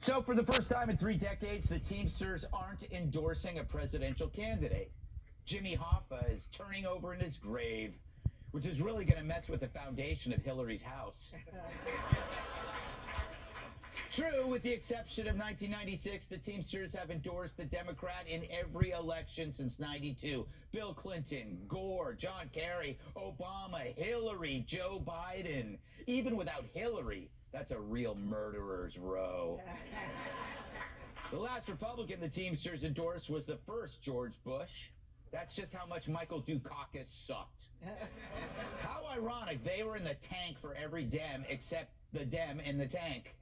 So for the first time in 3 decades, the Teamsters aren't endorsing a presidential candidate. Jimmy Hoffa is turning over in his grave, which is really going to mess with the foundation of Hillary's house. True, with the exception of 1996, the Teamsters have endorsed the Democrat in every election since 92. Bill Clinton, Gore, John Kerry, Obama, Hillary, Joe Biden. Even without Hillary, that's a real murderer's row. The last Republican the Teamsters endorsed was the first George Bush. That's just how much Michael Dukakis sucked. How ironic, they were in the tank for every Dem except the Dem in the tank.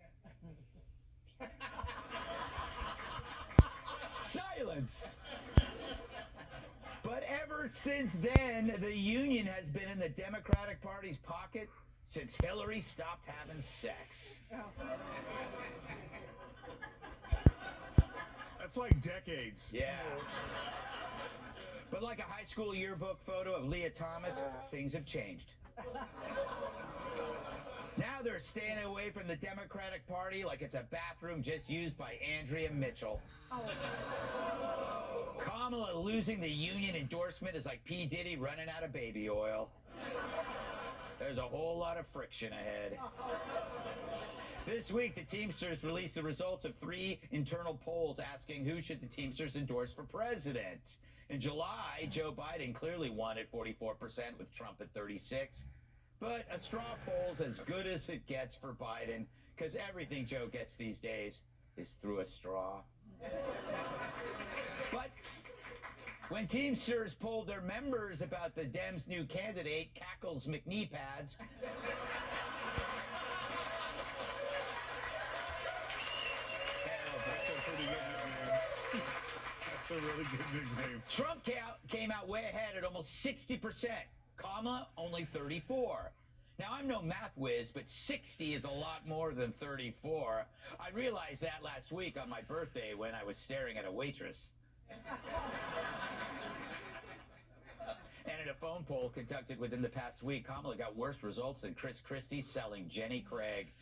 Silence. But ever since then, the Union has been in the Democratic Party's pocket since Hillary stopped having sex. That's like decades. Yeah. But like a high school yearbook photo of Leah Thomas, things have changed. Now they're staying away from the Democratic Party like it's a bathroom just used by Andrea Mitchell. Kamala losing the Union endorsement is like P. Diddy running out of baby oil. There's a whole lot of friction ahead. This week, the Teamsters released the results of 3 internal polls asking who should the Teamsters endorse for president. In July, Joe Biden clearly won at 44% with Trump at 36%. But a straw poll's as good as it gets for Biden, because everything Joe gets these days is through a straw. But when Teamsters polled their members about the Dems' new candidate, Cackles McKnee Pads, That's a really good nickname. Trump came out way ahead at almost 60%. Kamala, only 34. Now, I'm no math whiz, but 60 is a lot more than 34. I realized that last week on my birthday when I was staring at a waitress. And in a phone poll conducted within the past week, Kamala got worse results than Chris Christie selling Jenny Craig.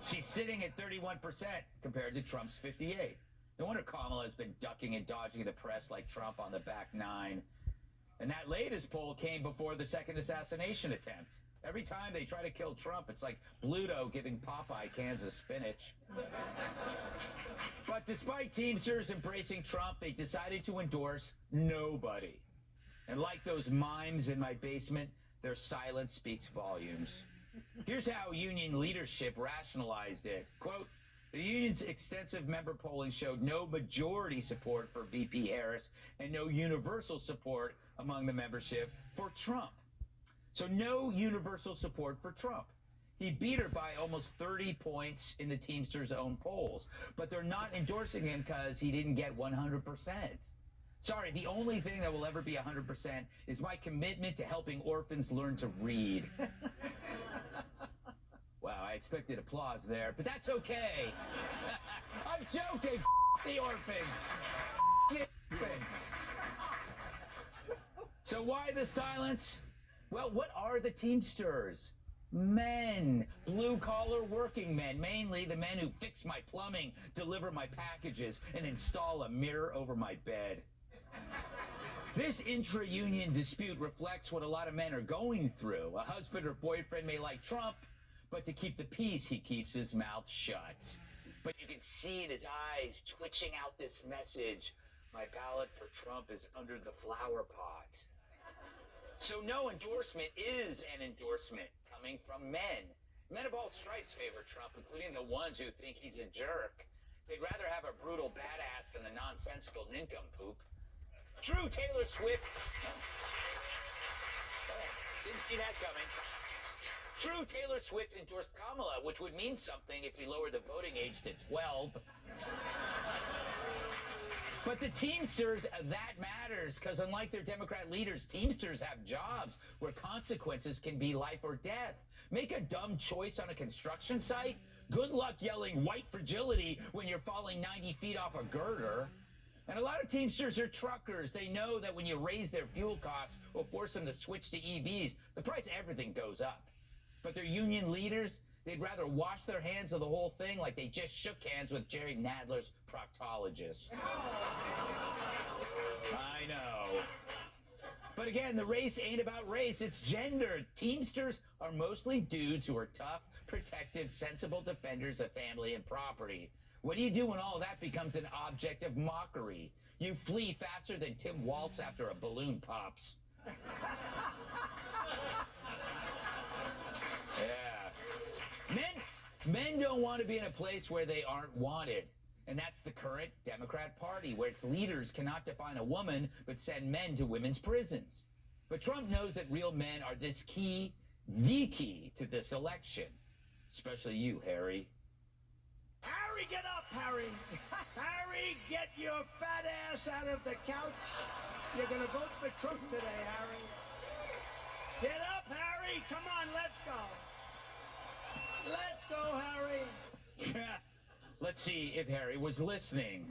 She's sitting at 31% compared to Trump's 58. No wonder Kamala has been ducking and dodging the press like Trump on the back nine. And that latest poll came before the second assassination attempt. Every time they try to kill Trump, it's like Bluto giving Popeye cans of spinach. But despite Teamsters embracing Trump, they decided to endorse nobody. And like those mimes in my basement, their silence speaks volumes. Here's how union leadership rationalized it. Quote, the union's extensive member polling showed no majority support for VP Harris and no universal support among the membership for Trump. So no universal support for Trump. He beat her by almost 30 points in the Teamsters' own polls, but they're not endorsing him because he didn't get 100%. Sorry, the only thing that will ever be 100% is my commitment to helping orphans learn to read. Wow, I expected applause there, but that's okay. I'm joking. The orphans. The orphans. So why the silence? Well, what are the Teamsters? Men, blue-collar working men, mainly the men who fix my plumbing, deliver my packages, and install a mirror over my bed. This intra-union dispute reflects what a lot of men are going through. A husband or boyfriend may like Trump, but to keep the peace, he keeps his mouth shut. But you can see in his eyes twitching out this message. My ballot for Trump is under the flower pot. So no endorsement is an endorsement coming from men. Men of all stripes favor Trump, including the ones who think he's a jerk. They'd rather have a brutal badass than a nonsensical nincompoop. True, Taylor Swift. Didn't see that coming. True, Taylor Swift endorsed Kamala, which would mean something if we lower the voting age to 12. But the Teamsters, that matters, because unlike their Democrat leaders, Teamsters have jobs where consequences can be life or death. Make a dumb choice on a construction site? Good luck yelling white fragility when you're falling 90 feet off a girder. And a lot of Teamsters are truckers. They know that when you raise their fuel costs or force them to switch to EVs, the price of everything goes up. But their union leaders, They'd rather wash their hands of the whole thing like they just shook hands with Jerry Nadler's proctologist. I know. But again, the race ain't about race, it's gender. Teamsters are mostly dudes who are tough, protective, sensible defenders of family and property. What do you do when all that becomes an object of mockery? You flee faster than Tim Waltz after a balloon pops. Yeah. Men don't want to be in a place where they aren't wanted. And that's the current Democrat Party, where its leaders cannot define a woman but send men to women's prisons. But Trump knows that real men are the key to this election. Especially you, Harry. Harry, get up, Harry. Harry, get your fat ass out of the couch. You're going to vote for Trump today, Harry. Get up, Harry. Come on, let's go. Let's go, Harry. Let's see if Harry was listening.